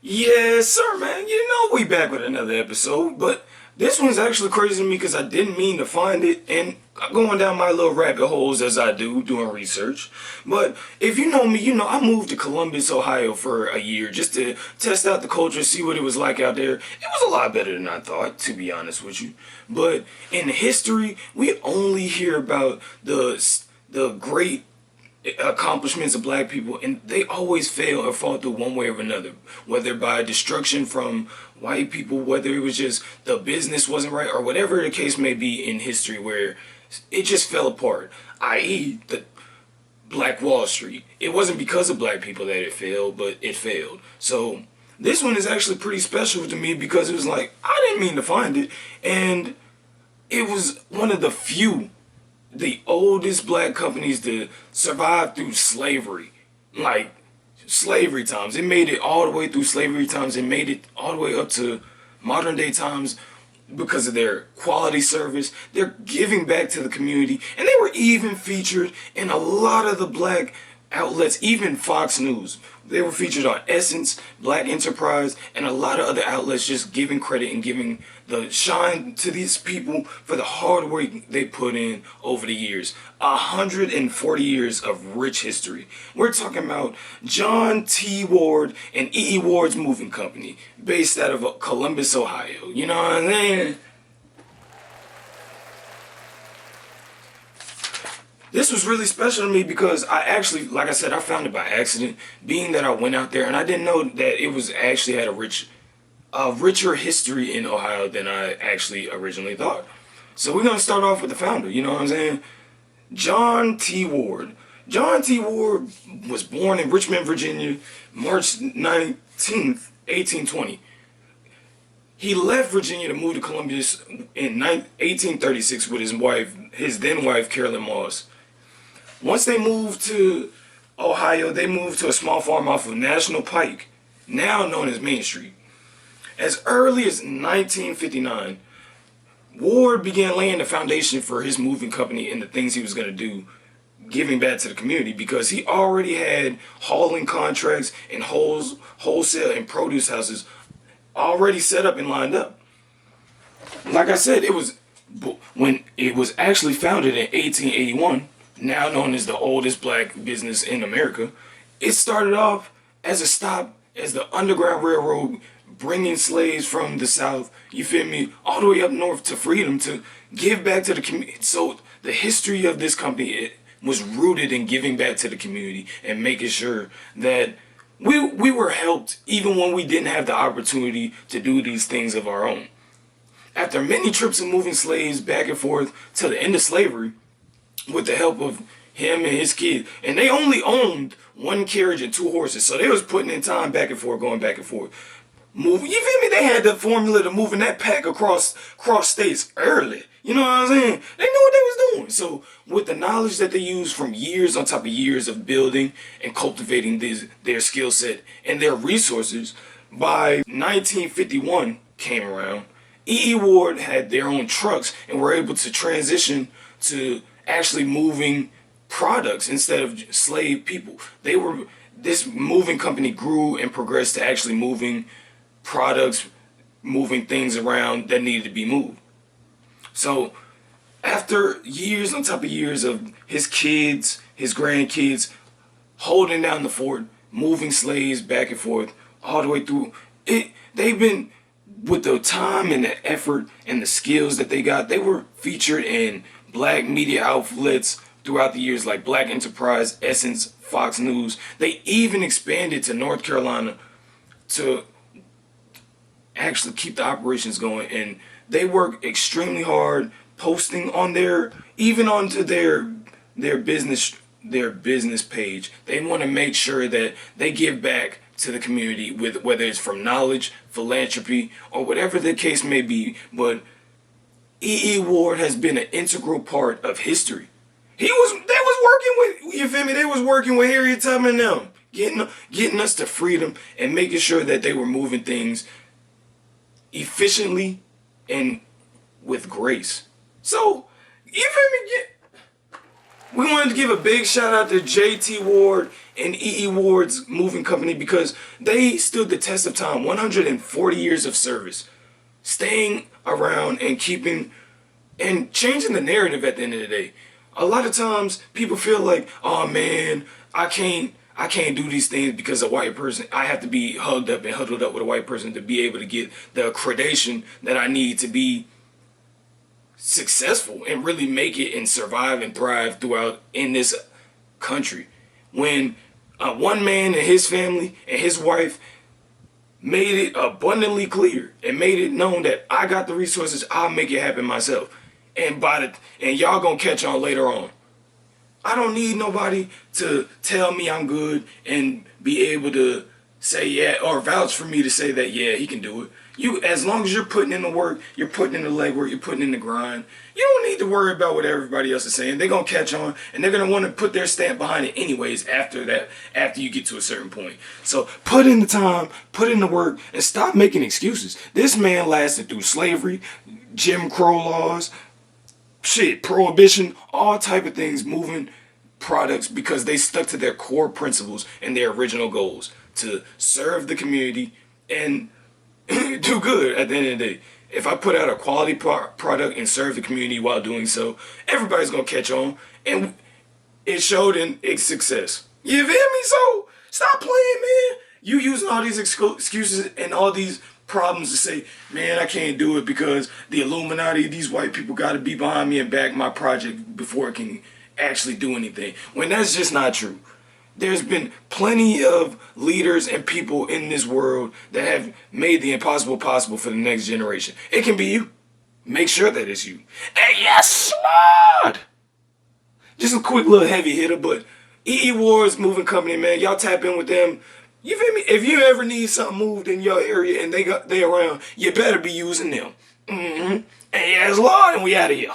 Yes, sir, man. You know we back with another episode, but this one's actually crazy to me because I didn't mean to find it, and I'm going down my little rabbit holes as I do doing research. But if you know me, you know I moved to Columbus, Ohio for a year just to test out the culture, see what it was like out there. It was a lot better than I thought, to be honest with you. But in history, we only hear about the great accomplishments of black people, and they always fail or fall through one way or another, whether by destruction from white people, whether it was just the business wasn't right, or whatever the case may be in history where it just fell apart, i.e. the Black Wall Street. It wasn't because of black people that it failed, but it failed. So this one is actually pretty special to me because it was like I didn't mean to find it, and it was one of the oldest black companies to survive through slavery. Like, slavery times. It made it all the way through slavery times. It made it all the way up to modern day times because of their quality service. They're giving back to the community. And they were even featured in a lot of the black outlets, even Fox News. They were featured on Essence, Black Enterprise, and a lot of other outlets just giving credit and giving the shine to these people for the hard work they put in over the years. 140 years of rich history. We're talking about John T. Ward and E.E. Ward's Moving Company, based out of Columbus, Ohio. You know what I'm saying? This was really special to me because I actually, like I said, I found it by accident, being that I went out there and I didn't know that it was actually had a richer history in Ohio than I actually originally thought. So we're gonna start off with the founder, you know what I'm saying? John T. Ward. John T. Ward was born in Richmond, Virginia, March 19th, 1820. He left Virginia to move to Columbus in 1836 with his then wife, Carolyn Moss. Once they moved to Ohio, they moved to a small farm off of National Pike, now known as Main Street. As early as 1959, Ward began laying the foundation for his moving company and the things he was going to do, giving back to the community, because he already had hauling contracts and wholesale and produce houses already set up and lined up. Like I said, when it was actually founded in 1881, now known as the oldest black business in America. It started off as a stop as the Underground Railroad bringing slaves from the South, you feel me, all the way up north to freedom to give back to the community. So the history of this company, it was rooted in giving back to the community and making sure that we were helped even when we didn't have the opportunity to do these things of our own. After many trips of moving slaves back and forth till the end of slavery, with the help of him and his kid, and they only owned one carriage and two horses, so they was putting in time back and forth, going back and forth. Moving, you feel me? They had the formula to moving that pack across states early. You know what I'm saying? They knew what they was doing. So with the knowledge that they used from years on top of years of building and cultivating their skill set and their resources, by 1951 came around, E.E. Ward had their own trucks and were able to transition to actually moving products instead of slave people. This moving company grew and progressed to actually moving products, moving things around that needed to be moved. So after years on top of years of his kids, his grandkids holding down the fort, moving slaves back and forth all the way through it, they've been, with the time and the effort and the skills that they got, they were featured in black media outlets throughout the years like Black Enterprise, Essence, Fox News. They even expanded to North Carolina to actually keep the operations going, and they work extremely hard posting on even onto their business page. They want to make sure that they give back to the community, with whether it's from knowledge, philanthropy, or whatever the case may be. But E.E. Ward has been an integral part of history. They was working with, you feel me? They was working with Harriet Tubman and them, getting us to freedom and making sure that they were moving things efficiently and with grace. So, you feel me? We wanted to give a big shout out to JT Ward and E.E. Ward's moving company because they stood the test of time. 140 years of service, staying around and keeping and changing the narrative at the end of the day. A lot of times people feel like, oh man, I can't do these things because a white person, I have to be hugged up and huddled up with a white person to be able to get the accreditation that I need to be successful and really make it and survive and thrive throughout in this country. When one man and his family and his wife made it abundantly clear and made it known that I got the resources, I'll make it happen myself. And y'all gonna catch on later on. I don't need nobody to tell me I'm good and be able to say yeah or vouch for me to say that yeah he can do it. You, as long as you're putting in the work, you're putting in the legwork, you're putting in the grind, you don't need to worry about what everybody else is saying. They're gonna catch on and they're gonna want to put their stamp behind it anyways after that, after you get to a certain point. So put in the time, put in the work, and stop making excuses. This man lasted through slavery, Jim Crow laws, shit, prohibition, all type of things, moving products because they stuck to their core principles and their original goals to serve the community and do good at the end of the day. If I put out a quality product and serve the community while doing so, everybody's gonna catch on, and it showed in its success. You feel me? So stop playing, man. You using all these excuses and all these problems to say, man, I can't do it because the Illuminati, these white people got to be behind me and back my project before it can actually do anything. When that's just not true. There's been plenty of leaders and people in this world that have made the impossible possible for the next generation. It can be you. Make sure that it's you. And yes, Lord! Just a quick little heavy hitter, but E.E. Ward's moving company, man. Y'all tap in with them. You feel me? If you ever need something moved in your area and they around, you better be using them. And yes, Lord, and we out of here.